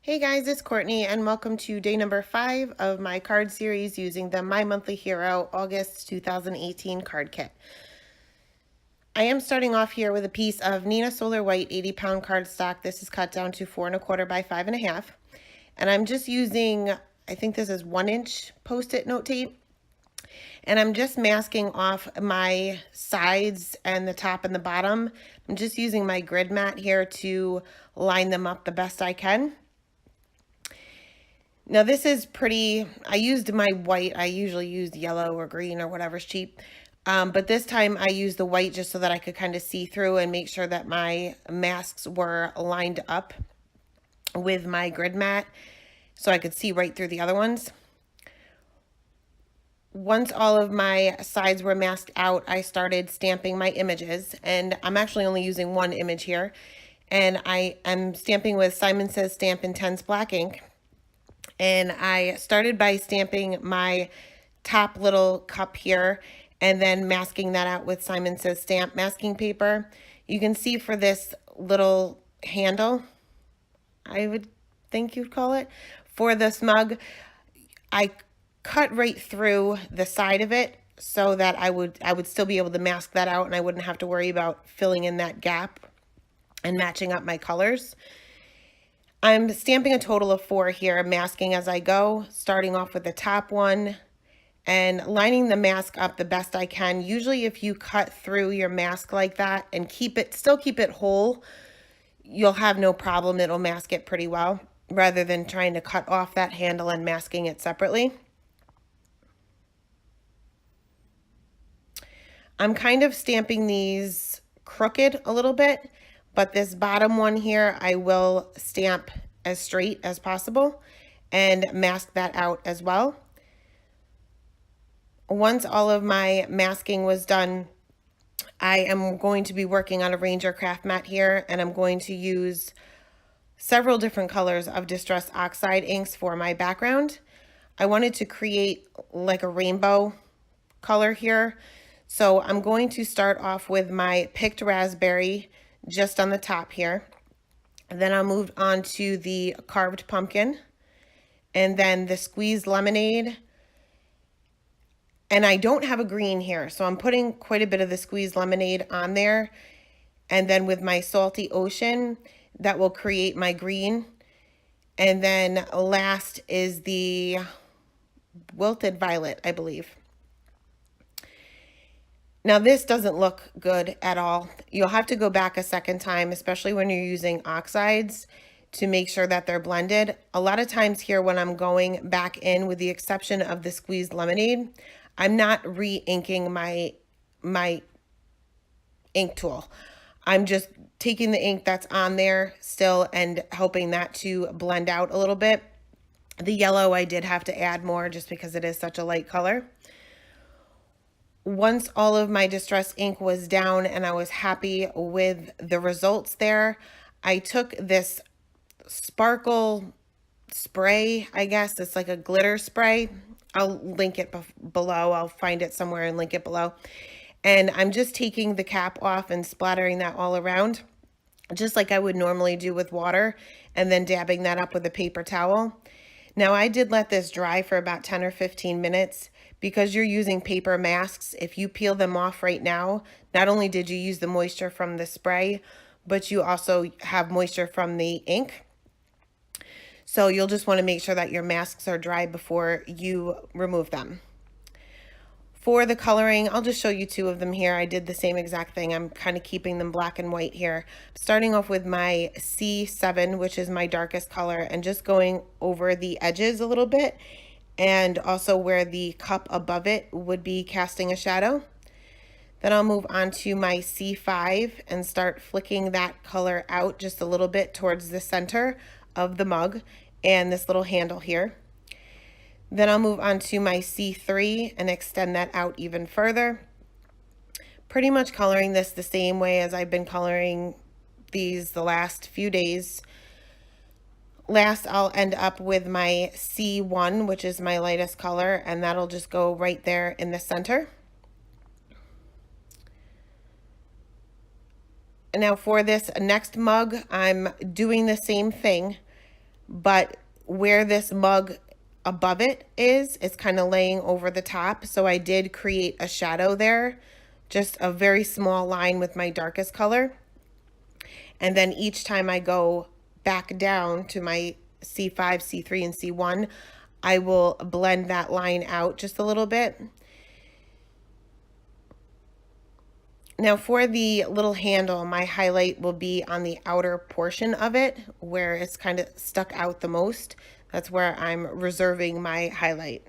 Hey guys, it's Courtney and welcome to day number 5 of my card series using the My Monthly Hero August 2018 card kit. I am starting off here with a piece of Nina Solar White 80-pound cardstock. This is cut down to 4 1/4 by 5 1/2. And I'm just using, I think this is 1-inch Post-it note tape. And I'm just masking off my sides and the top and the bottom. I'm just using my grid mat here to line them up the best I can. Now this is pretty, I used my white. I usually use yellow or green or whatever's cheap. But this time I used the white just so that I could kind of see through and make sure that my masks were lined up with my grid mat so I could see right through the other ones. Once all of my sides were masked out, I started stamping my images, and I'm actually only using one image here. And I am stamping with Simon Says Stamp Intense Black ink. And I started by stamping my top little cup here and then masking that out with Simon Says Stamp masking paper. You can see for this little handle, I would think you'd call it, for this mug, I cut right through the side of it so that I would still be able to mask that out and I wouldn't have to worry about filling in that gap and matching up my colors. I'm stamping a total of 4 here, masking as I go, starting off with the top one and lining the mask up the best I can. Usually if you cut through your mask like that and still keep it whole, you'll have no problem. It'll mask it pretty well rather than trying to cut off that handle and masking it separately. I'm kind of stamping these crooked a little bit, but this bottom one here, I will stamp as straight as possible and mask that out as well. Once all of my masking was done, I am going to be working on a Ranger craft mat here, and I'm going to use several different colors of Distress Oxide inks for my background. I wanted to create like a rainbow color here. So I'm going to start off with my Picked Raspberry just on the top here. And then I'll move on to the Carved Pumpkin and then the Squeezed Lemonade. And I don't have a green here, so I'm putting quite a bit of the Squeezed Lemonade on there. And then with my Salty Ocean, that will create my green. And then last is the Wilted Violet, I believe. Now this doesn't look good at all. You'll have to go back a second time, especially when you're using oxides, to make sure that they're blended. A lot of times here when I'm going back in, with the exception of the Squeezed Lemonade, I'm not re-inking my ink tool. I'm just taking the ink that's on there still and helping that to blend out a little bit. The yellow I did have to add more just because it is such a light color. Once all of my distress ink was down and I was happy with the results there, I took this sparkle spray, I guess. It's like a glitter spray. I'll link it below. I'll find it somewhere and link it below. And I'm just taking the cap off and splattering that all around, just like I would normally do with water, and then dabbing that up with a paper towel. Now I did let this dry for about 10 or 15 minutes. Because you're using paper masks, if you peel them off right now, not only did you use the moisture from the spray, but you also have moisture from the ink. So you'll just want to make sure that your masks are dry before you remove them. For the coloring, I'll just show you 2 of them here. I did the same exact thing. I'm kind of keeping them black and white here. Starting off with my C7, which is my darkest color, and just going over the edges a little bit, and also where the cup above it would be casting a shadow. Then I'll move on to my C5 and start flicking that color out just a little bit towards the center of the mug and this little handle here. Then I'll move on to my C3 and extend that out even further. Pretty much coloring this the same way as I've been coloring these the last few days. Last, I'll end up with my C1, which is my lightest color, and that'll just go right there in the center. And now for this next mug, I'm doing the same thing, but where this mug above it is, it's kind of laying over the top. So I did create a shadow there, just a very small line with my darkest color. And then each time I go back down to my C5, C3, and C1, I will blend that line out just a little bit. Now for the little handle, my highlight will be on the outer portion of it where it's kind of stuck out the most. That's where I'm reserving my highlight.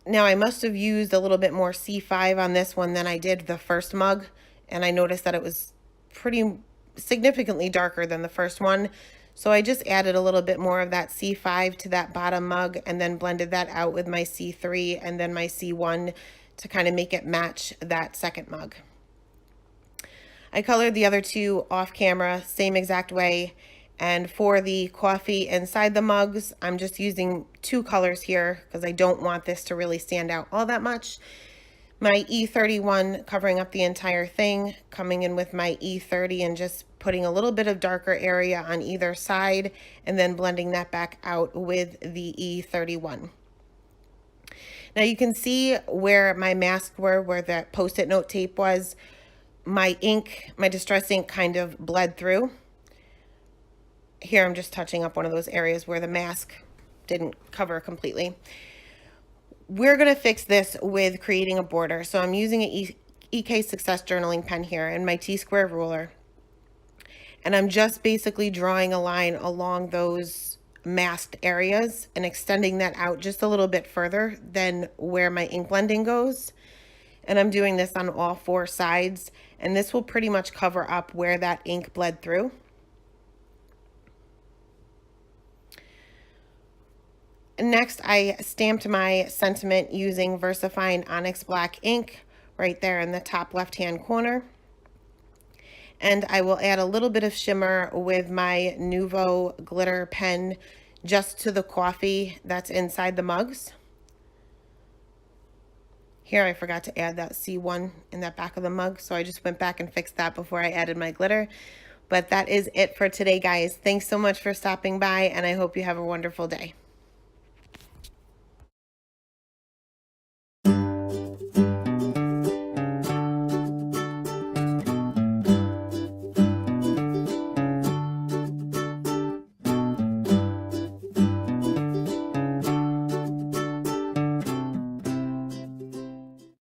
Now I must have used a little bit more C5 on this one than I did the first mug, and I noticed that it was pretty significantly darker than the first one. So I just added a little bit more of that C5 to that bottom mug and then blended that out with my C3 and then my C1 to kind of make it match that second mug. I colored the other two off camera, same exact way. And for the coffee inside the mugs, I'm just using two colors here because I don't want this to really stand out all that much. My E31 covering up the entire thing, coming in with my E30 and just putting a little bit of darker area on either side and then blending that back out with the E31. Now you can see where my masks were, where the Post-it note tape was. My ink, my Distress ink kind of bled through. Here I'm just touching up one of those areas where the mask didn't cover completely. We're going to fix this with creating a border. So I'm using an EK Success journaling pen here and my T-square ruler. And I'm just basically drawing a line along those masked areas and extending that out just a little bit further than where my ink blending goes. And I'm doing this on all four sides. And this will pretty much cover up where that ink bled through. Next, I stamped my sentiment using VersaFine Onyx Black ink right there in the top left-hand corner. And I will add a little bit of shimmer with my Nuvo glitter pen just to the coffee that's inside the mugs. Here I forgot to add that C1 in that back of the mug, so I just went back and fixed that before I added my glitter. But that is it for today, guys. Thanks so much for stopping by, and I hope you have a wonderful day.